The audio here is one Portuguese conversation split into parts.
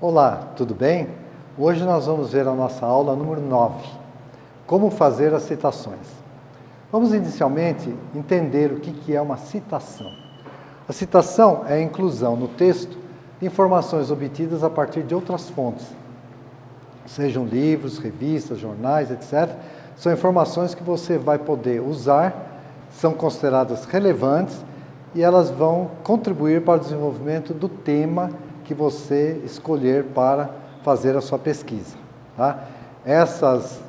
Olá, tudo bem? Hoje nós vamos ver a nossa aula número 9, como fazer as citações. Vamos inicialmente entender o que é uma citação. A citação é a inclusão no texto de informações obtidas a partir de outras fontes, sejam livros, revistas, jornais, etc. São informações que você vai poder usar, são consideradas relevantes e elas vão contribuir para o desenvolvimento do tema que você escolher para fazer a sua pesquisa. Tá? Essas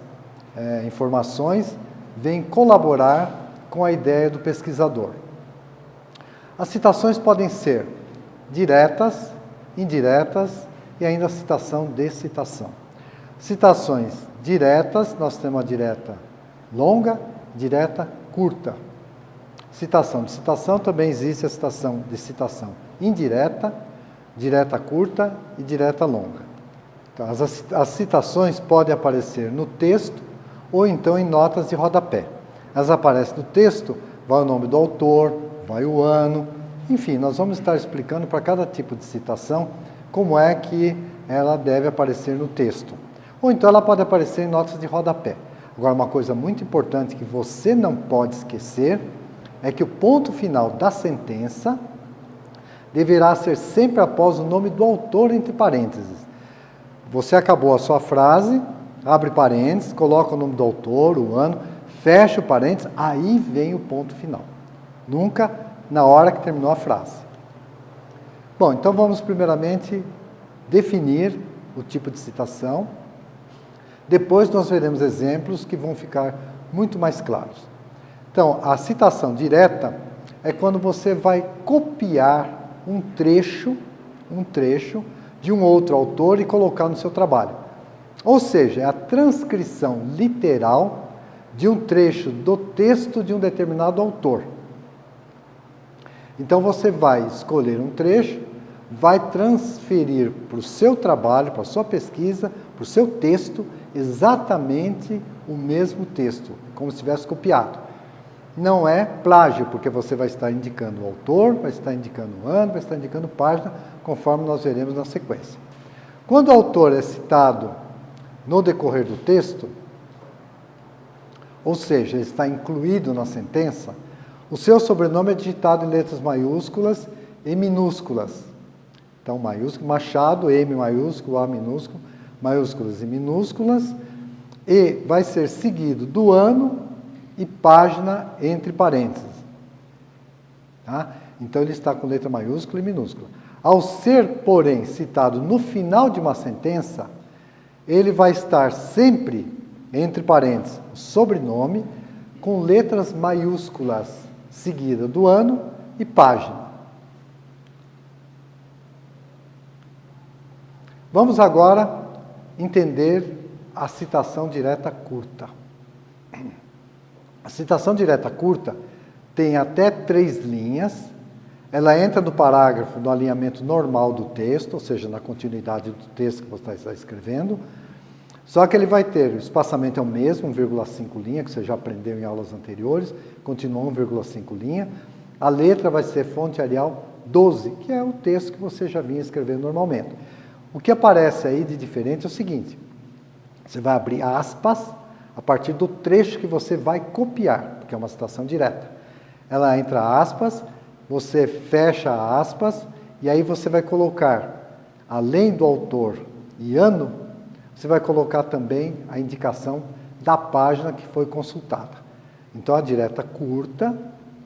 informações vêm colaborar com a ideia do pesquisador. As citações podem ser diretas, indiretas e ainda a citação de citação. Citações diretas, nós temos a direta longa, direta curta. Citação de citação, também existe a citação de citação indireta, direta curta e direta longa. Então, as citações podem aparecer no texto ou então em notas de rodapé. Elas aparecem no texto, vai o nome do autor, vai o ano, enfim, nós vamos estar explicando para cada tipo de citação como é que ela deve aparecer no texto. Ou então ela pode aparecer em notas de rodapé. Agora, uma coisa muito importante que você não pode esquecer é que o ponto final da sentença deverá ser sempre após o nome do autor entre parênteses. Você acabou a sua frase, abre parênteses, coloca o nome do autor, o ano, fecha o parênteses, aí vem o ponto final. Nunca na hora que terminou a frase. Bom, então vamos primeiramente definir o tipo de citação. Depois nós veremos exemplos que vão ficar muito mais claros. Então, a citação direta é quando você vai copiar um trecho de um outro autor e colocar no seu trabalho. Ou seja, é a transcrição literal de um trecho do texto de um determinado autor. Então você vai escolher um trecho, vai transferir para o seu trabalho, para a sua pesquisa, para o seu texto, exatamente o mesmo texto, como se tivesse copiado. Não é plágio, porque você vai estar indicando o autor, vai estar indicando o ano, vai estar indicando página, conforme nós veremos na sequência. Quando o autor é citado no decorrer do texto, ou seja, ele está incluído na sentença, o seu sobrenome é digitado em letras maiúsculas e minúsculas. Então, maiúsculo, Machado, M maiúsculo, A minúsculo, maiúsculas e minúsculas, e vai ser seguido do ano e página entre parênteses. Tá? Então, ele está com letra maiúscula e minúscula. Ao ser, porém, citado no final de uma sentença, ele vai estar sempre, entre parênteses, sobrenome, com letras maiúsculas, seguida do ano e página. Vamos agora entender a citação direta curta. A citação direta curta tem até 3 linhas, ela entra no parágrafo no alinhamento normal do texto, ou seja, na continuidade do texto que você está escrevendo, só que ele vai ter, o espaçamento é o mesmo, 1,5 linha, que você já aprendeu em aulas anteriores, continua 1,5 linha, a letra vai ser fonte Arial 12, que é o texto que você já vinha escrevendo normalmente. O que aparece aí de diferente é o seguinte, você vai abrir aspas, a partir do trecho que você vai copiar, porque é uma citação direta. Ela entra aspas, você fecha aspas, e aí você vai colocar, além do autor e ano, você vai colocar também a indicação da página que foi consultada. Então, a direta curta,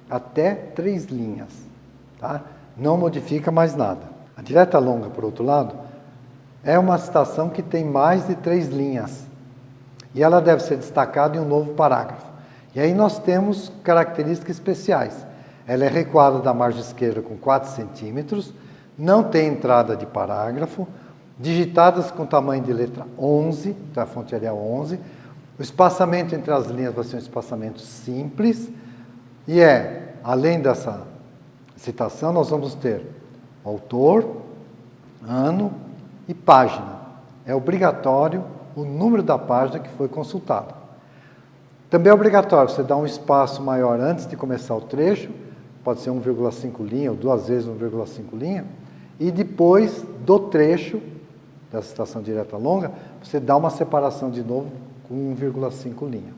até 3 linhas. Tá? Não modifica mais nada. A direta longa, por outro lado, é uma citação que tem mais de 3 linhas. E ela deve ser destacada em um novo parágrafo. E aí nós temos características especiais. Ela é recuada da margem esquerda com 4 centímetros, não tem entrada de parágrafo, digitadas com tamanho de letra 11, então a fonte Arial 11. O espaçamento entre as linhas vai ser um espaçamento simples. E além dessa citação, nós vamos ter autor, ano e página. É obrigatório o número da página que foi consultada. Também é obrigatório você dar um espaço maior antes de começar o trecho, pode ser 1,5 linha ou 2 vezes 1,5 linha, e depois do trecho da citação direta longa, você dá uma separação de novo com 1,5 linha.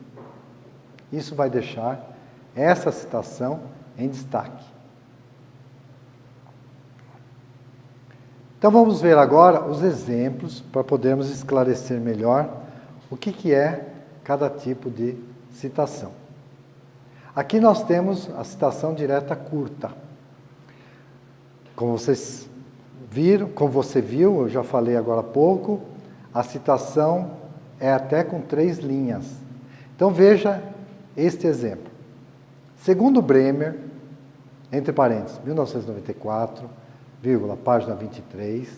Isso vai deixar essa citação em destaque. Então vamos ver agora os exemplos para podermos esclarecer melhor o que é cada tipo de citação. Aqui nós temos a citação direta curta. Como vocês viram, como você viu, eu já falei agora há pouco, a citação é até com 3 linhas. Então veja este exemplo. Segundo Bremer, entre parênteses, 1994, vírgula, página 23,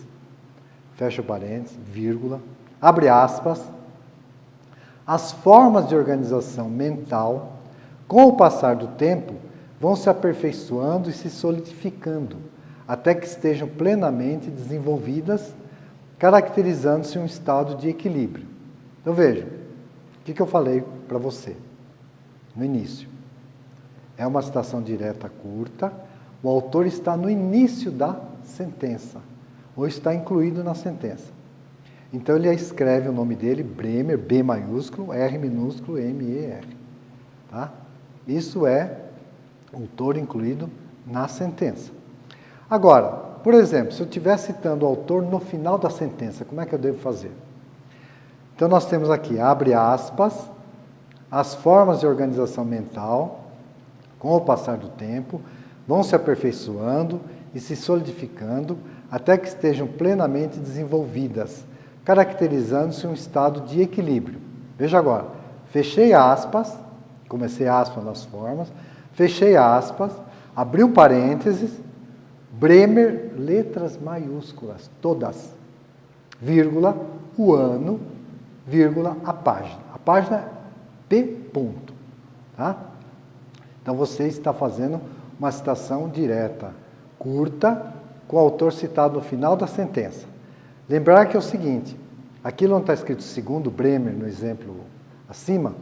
fecha o parênteses, vírgula, abre aspas, as formas de organização mental, com o passar do tempo, vão se aperfeiçoando e se solidificando, até que estejam plenamente desenvolvidas, caracterizando-se um estado de equilíbrio. Então veja, o que eu falei para você no início? É uma citação direta curta, o autor está no início da sentença, ou está incluído na sentença. Então ele escreve o nome dele, Bremer, B maiúsculo, R minúsculo, M-E-R. Tá? Isso é autor incluído na sentença. Agora, por exemplo, se eu estiver citando o autor no final da sentença, como é que eu devo fazer? Então nós temos aqui, abre aspas, as formas de organização mental, com o passar do tempo, vão se aperfeiçoando e se solidificando até que estejam plenamente desenvolvidas, caracterizando-se um estado de equilíbrio. Veja agora, fechei aspas, comecei aspas nas formas, fechei aspas, abri um parênteses, Bremer, letras maiúsculas, todas, vírgula, o ano, vírgula, a página. A página é P. ponto, tá? Então você está fazendo uma citação direta, curta, com o autor citado no final da sentença. Lembrar que é o seguinte, aqui não está escrito segundo Bremer, no exemplo acima,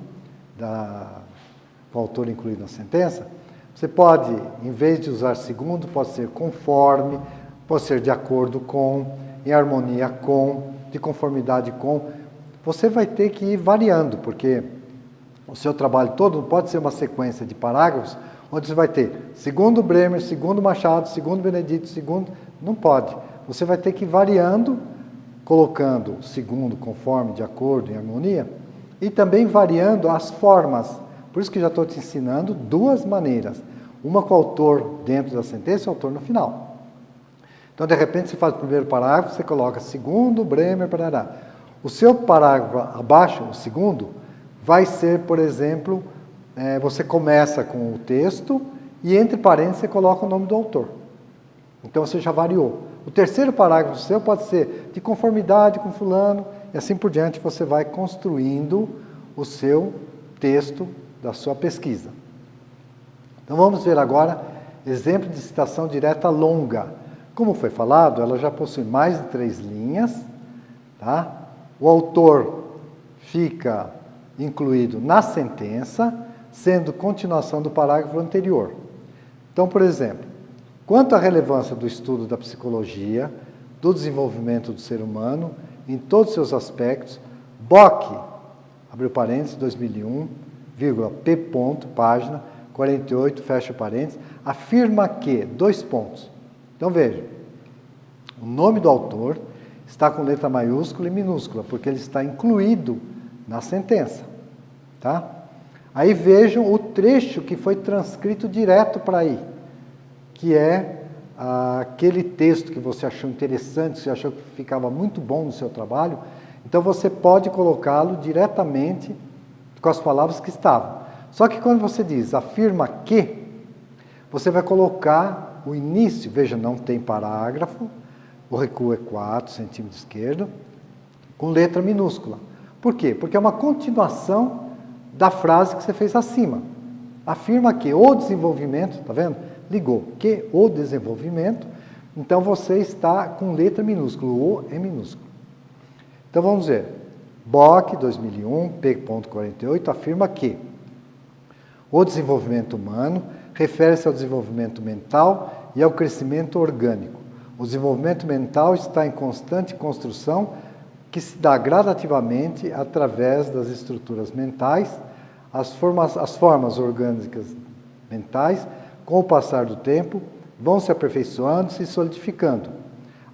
com o autor incluído na sentença, você pode, em vez de usar segundo, pode ser conforme, pode ser de acordo com, em harmonia com, de conformidade com. Você vai ter que ir variando, porque o seu trabalho todo não pode ser uma sequência de parágrafos, onde você vai ter segundo Bremer, segundo Machado, segundo Benedito, segundo... Não pode. Você vai ter que ir variando, colocando segundo, conforme, de acordo, em harmonia, e também variando as formas. Por isso que já estou te ensinando 2 maneiras. Uma com o autor dentro da sentença e o autor no final. Então, de repente, você faz o primeiro parágrafo, você coloca segundo Bremer, parará. O seu parágrafo abaixo, o segundo, vai ser, por exemplo, você começa com o texto e entre parênteses você coloca o nome do autor. Então você já variou. O terceiro parágrafo seu pode ser de conformidade com fulano e assim por diante você vai construindo o seu texto da sua pesquisa. Então vamos ver agora exemplo de citação direta longa. Como foi falado, ela já possui mais de 3 linhas, tá? O autor fica incluído na sentença, sendo continuação do parágrafo anterior. Então, por exemplo, quanto à relevância do estudo da psicologia, do desenvolvimento do ser humano, em todos os seus aspectos, Bock, abriu parênteses, 2001, vírgula, P. ponto, página 48, fecha parênteses, afirma que, 2 pontos. Então, veja, o nome do autor está com letra maiúscula e minúscula, porque ele está incluído na sentença, tá? Aí vejam o trecho que foi transcrito direto para aí, que é aquele texto que você achou interessante, que você achou que ficava muito bom no seu trabalho, então você pode colocá-lo diretamente com as palavras que estavam. Só que quando você diz afirma que, você vai colocar o início, veja, não tem parágrafo, o recuo é 4 centímetros esquerdo, com letra minúscula. Por quê? Porque é uma continuação da frase que você fez acima. Afirma que o desenvolvimento, tá vendo? Ligou, que o desenvolvimento, então você está com letra minúscula, o é minúsculo. Então vamos ver. Bock, 2001, P.48, afirma que o desenvolvimento humano refere-se ao desenvolvimento mental e ao crescimento orgânico. O desenvolvimento mental está em constante construção que se dá gradativamente através das estruturas mentais, as formas orgânicas mentais, com o passar do tempo, vão se aperfeiçoando, se solidificando.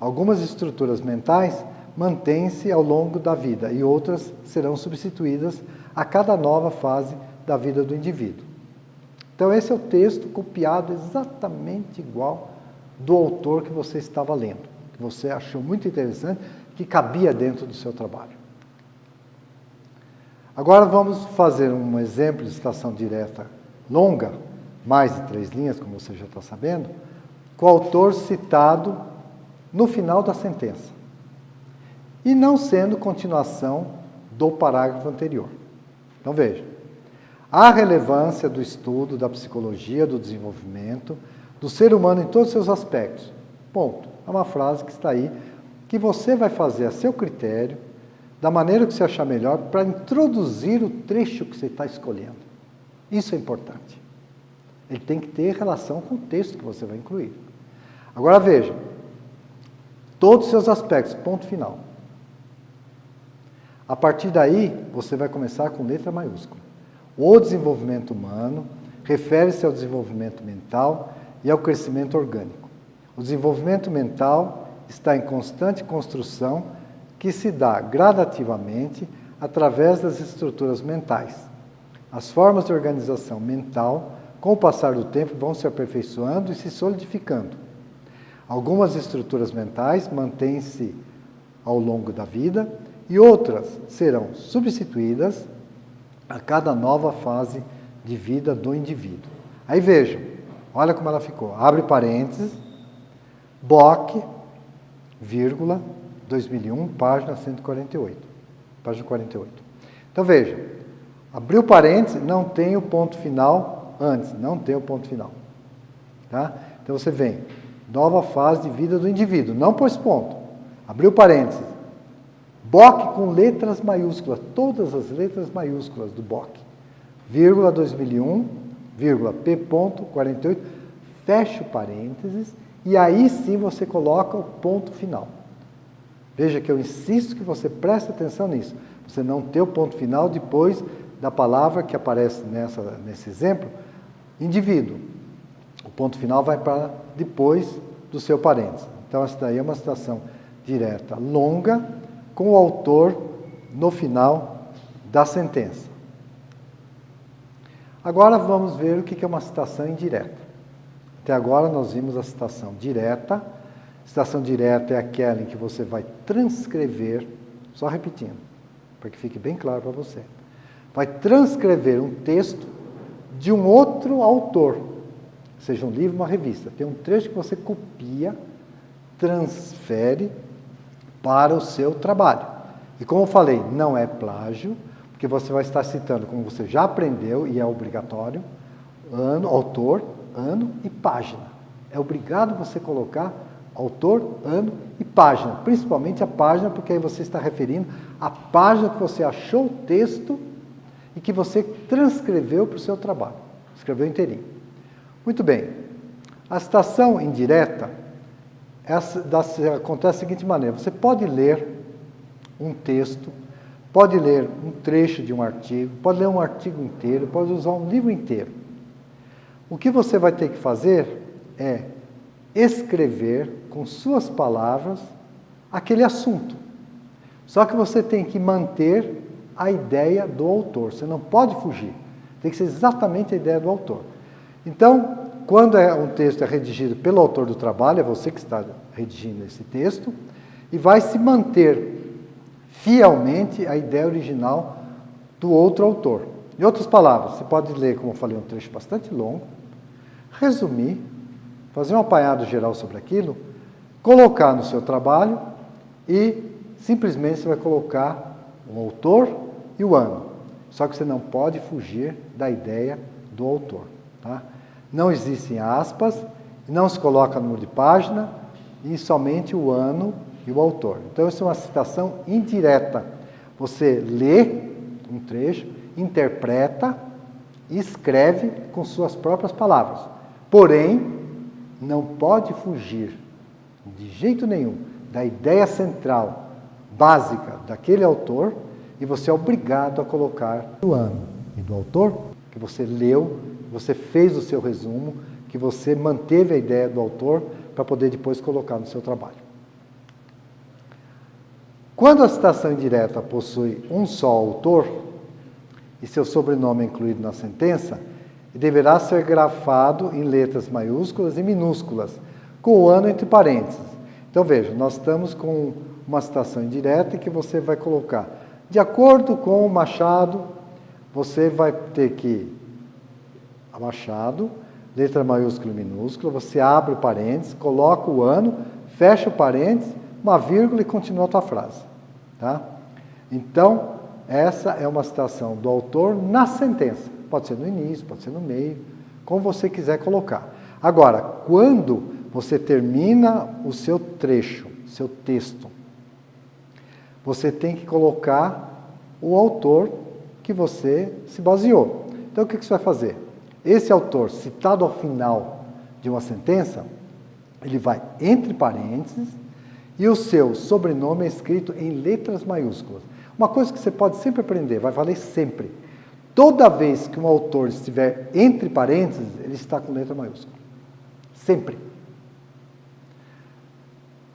Algumas estruturas mentais mantêm-se ao longo da vida e outras serão substituídas a cada nova fase da vida do indivíduo. Então esse é o texto copiado exatamente igual do autor que você estava lendo, que você achou muito interessante, que cabia dentro do seu trabalho. Agora vamos fazer um exemplo de citação direta longa, mais de 3 linhas, como você já está sabendo, com o autor citado no final da sentença, e não sendo continuação do parágrafo anterior. Então veja, a relevância do estudo da psicologia do desenvolvimento do ser humano em todos os seus aspectos. Ponto. É uma frase que está aí, que você vai fazer a seu critério, da maneira que você achar melhor, para introduzir o trecho que você está escolhendo. Isso é importante. Ele tem que ter relação com o texto que você vai incluir. Agora veja, todos os seus aspectos, ponto final. A partir daí, você vai começar com letra maiúscula. O desenvolvimento humano refere-se ao desenvolvimento mental e ao crescimento orgânico. O desenvolvimento mental está em constante construção que se dá gradativamente através das estruturas mentais. As formas de organização mental, com o passar do tempo, vão se aperfeiçoando e se solidificando. Algumas estruturas mentais mantêm-se ao longo da vida e outras serão substituídas a cada nova fase de vida do indivíduo. Aí vejam, olha como ela ficou. Abre parênteses, Bock, vírgula, 2001, página 148. Página 48. Então veja, abriu parênteses, não tem o ponto final antes, não tem o ponto final. Tá? Então você vem, nova fase de vida do indivíduo, não pôs ponto. Abriu parênteses. Bock com letras maiúsculas, todas as letras maiúsculas do Bock. Vírgula 2001, vírgula P.48, fecha o parênteses e aí sim você coloca o ponto final. Veja que eu insisto que você preste atenção nisso. Você não ter o ponto final depois da palavra que aparece nesse exemplo, indivíduo. O ponto final vai para depois do seu parênteses. Então essa daí é uma citação direta longa, com o autor no final da sentença. Agora vamos ver o que é uma citação indireta. Até agora nós vimos a citação direta. Citação direta é aquela em que você vai transcrever, só repetindo, para que fique bem claro para você. Vai transcrever um texto de um outro autor, seja um livro, uma revista. Tem um trecho que você copia, transfere para o seu trabalho. E como eu falei, não é plágio, porque você vai estar citando, como você já aprendeu, e é obrigatório, ano, autor, ano e página. É obrigado você colocar autor, ano e página, principalmente a página, porque aí você está referindo à página que você achou o texto e que você transcreveu para o seu trabalho. Escreveu inteirinho. Muito bem. A citação indireta acontece da seguinte maneira. Você pode ler um texto, pode ler um trecho de um artigo, pode ler um artigo inteiro, pode usar um livro inteiro. O que você vai ter que fazer é escrever com suas palavras aquele assunto. Só que você tem que manter a ideia do autor. Você não pode fugir. Tem que ser exatamente a ideia do autor. Então, quando um texto é redigido pelo autor do trabalho, é você que está redigindo esse texto, e vai se manter fielmente a ideia original do outro autor. Em outras palavras, você pode ler, como eu falei, um trecho bastante longo, resumir, fazer um apanhado geral sobre aquilo, colocar no seu trabalho e simplesmente você vai colocar o autor e o ano. Só que você não pode fugir da ideia do autor. Tá? Não existem aspas, não se coloca número de página e somente o ano e o autor. Então, isso é uma citação indireta. Você lê um trecho, interpreta e escreve com suas próprias palavras. Porém, não pode fugir de jeito nenhum, da ideia central, básica daquele autor, e você é obrigado a colocar do ano e do autor, que você leu, você fez o seu resumo, que você manteve a ideia do autor para poder depois colocar no seu trabalho. Quando a citação indireta possui um só autor, e seu sobrenome é incluído na sentença, deverá ser grafado em letras maiúsculas e minúsculas, com o ano entre parênteses. Então veja, nós estamos com uma citação indireta em que você vai colocar, de acordo com o Machado, você vai ter que, Machado, letra maiúscula e minúscula, você abre o parênteses, coloca o ano, fecha o parênteses, uma vírgula e continua a tua frase. Tá? Então, essa é uma citação do autor na sentença. Pode ser no início, pode ser no meio, como você quiser colocar. Agora, quando você termina o seu trecho, seu texto, você tem que colocar o autor que você se baseou. Então, o que você vai fazer? Esse autor, citado ao final de uma sentença, ele vai entre parênteses e o seu sobrenome é escrito em letras maiúsculas. Uma coisa que você pode sempre aprender, vai valer sempre. Toda vez que um autor estiver entre parênteses, ele está com letra maiúscula. Sempre.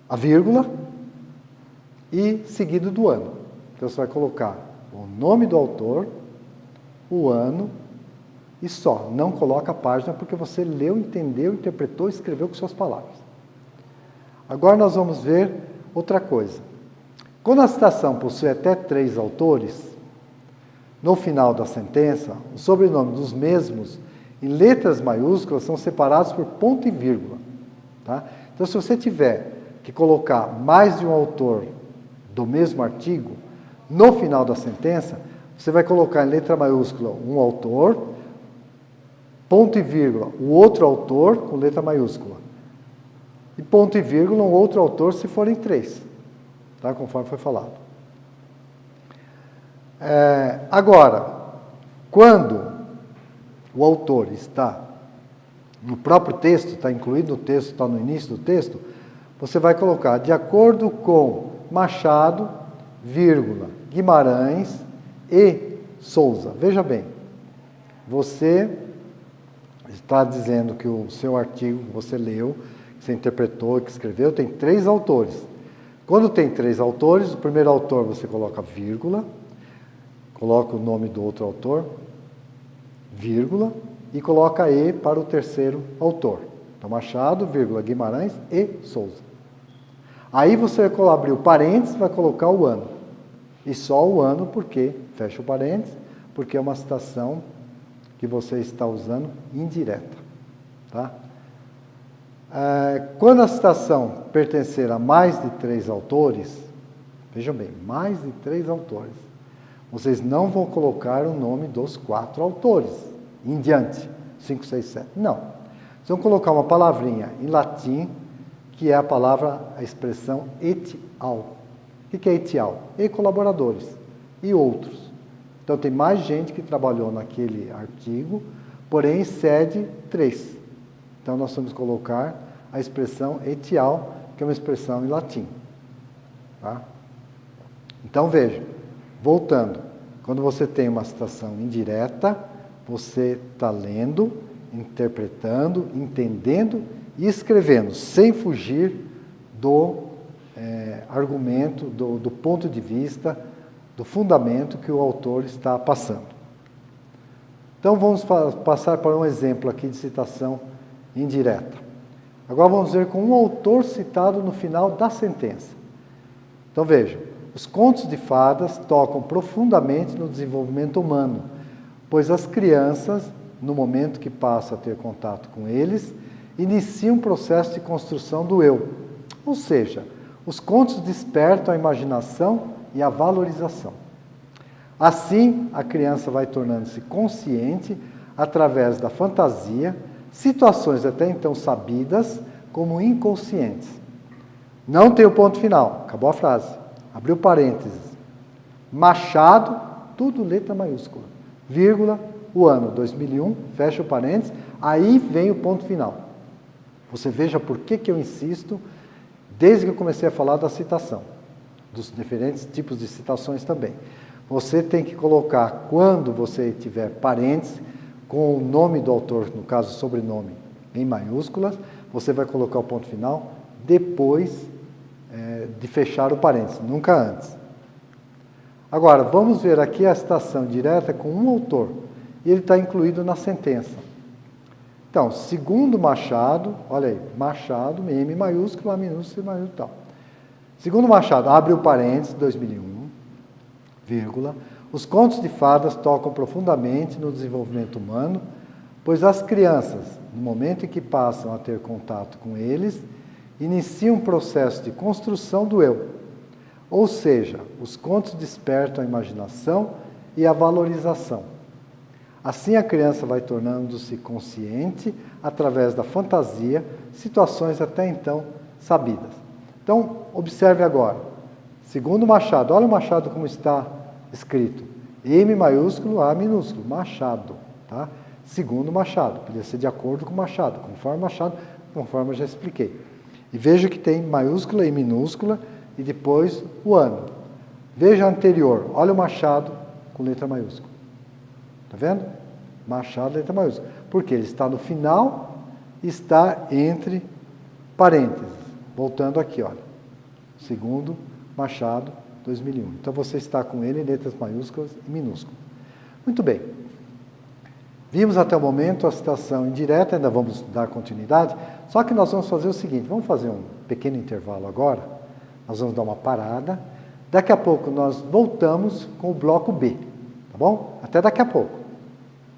A vírgula e seguido do ano. Então você vai colocar o nome do autor, o ano e só. Não coloca a página porque você leu, entendeu, interpretou e escreveu com suas palavras. Agora nós vamos ver outra coisa. Quando a citação possui até 3 autores, no final da sentença, o sobrenome dos mesmos, em letras maiúsculas, são separados por ponto e vírgula. Tá? Então, se você tiver que colocar mais de um autor do mesmo artigo, no final da sentença, você vai colocar em letra maiúscula um autor, ponto e vírgula, o outro autor com letra maiúscula. E ponto e vírgula, um outro autor, se forem 3. Tá? Conforme foi falado. Agora, quando o autor está no próprio texto, está incluído no texto, está no início do texto, você vai colocar de acordo com Machado, vírgula, Guimarães e Souza. Veja bem, você está dizendo que o seu artigo que você leu, que você interpretou, que escreveu, tem 3 autores. Quando tem 3 autores, o primeiro autor você coloca vírgula, coloca o nome do outro autor, vírgula, e coloca E para o terceiro autor. Então, Machado, vírgula, Guimarães e Souza. Aí você vai abrir o parênteses, vai colocar o ano. E só o ano, porque, fecha o parênteses, porque é uma citação que você está usando indireta. Tá? Quando a citação pertencer a mais de 3 autores, vejam bem, mais de 3 autores, vocês não vão colocar o nome dos 4 autores em diante, 5, 6, 7. Não. Vocês vão colocar uma palavrinha em latim, que é a palavra, a expressão et al. O que é et al? E colaboradores, e outros. Então, tem mais gente que trabalhou naquele artigo, porém excede 3. Então, nós vamos colocar a expressão et al, que é uma expressão em latim. Tá? Então, veja, voltando, quando você tem uma citação indireta, você está lendo, interpretando, entendendo e escrevendo, sem fugir do argumento, do ponto de vista, do fundamento que o autor está passando. Então, vamos passar para um exemplo aqui de citação indireta. Agora vamos ver com um autor citado no final da sentença. Então, veja, os contos de fadas tocam profundamente no desenvolvimento humano, pois as crianças, no momento que passam a ter contato com eles, iniciam um processo de construção do eu. Ou seja, os contos despertam a imaginação e a valorização. Assim, a criança vai tornando-se consciente, através da fantasia, situações até então sabidas como inconscientes. Não tem o ponto final, acabou a frase. Abriu parênteses. Machado, tudo letra maiúscula. Vírgula, o ano 2001, fecha o parênteses, aí vem o ponto final. Você veja por que eu insisto desde que eu comecei a falar da citação, dos diferentes tipos de citações também. Você tem que colocar, quando você tiver parênteses, com o nome do autor, no caso, sobrenome, em maiúsculas, você vai colocar o ponto final depois de fechar o parênteses, nunca antes. Agora, vamos ver aqui a citação direta com um autor, e ele está incluído na sentença. Então, segundo Machado, olha aí, Machado, M maiúsculo, A minúsculo, maiúsculo e tal. Segundo Machado, abre o parênteses, 2001, vírgula, os contos de fadas tocam profundamente no desenvolvimento humano, pois as crianças, no momento em que passam a ter contato com eles, iniciam um processo de construção do eu. Ou seja, os contos despertam a imaginação e a valorização. Assim a criança vai tornando-se consciente, através da fantasia, situações até então sabidas. Então, observe agora. Segundo Machado, olha o Machado como está escrito. M maiúsculo, A minúsculo, Machado. Tá? Segundo Machado, podia ser de acordo com Machado, conforme eu já expliquei. E veja que tem maiúscula e minúscula, e depois o ano. Veja a anterior, olha o Machado com letra maiúscula. Está vendo? Machado, letra maiúscula. Porque ele está no final e está entre parênteses. Voltando aqui, olha. Segundo Machado, 2001. Então você está com ele em letras maiúsculas e minúsculas. Muito bem. Vimos até o momento a citação indireta, ainda vamos dar continuidade, só que nós vamos fazer o seguinte, vamos fazer um pequeno intervalo agora, nós vamos dar uma parada, daqui a pouco nós voltamos com o bloco B, tá bom? Até daqui a pouco.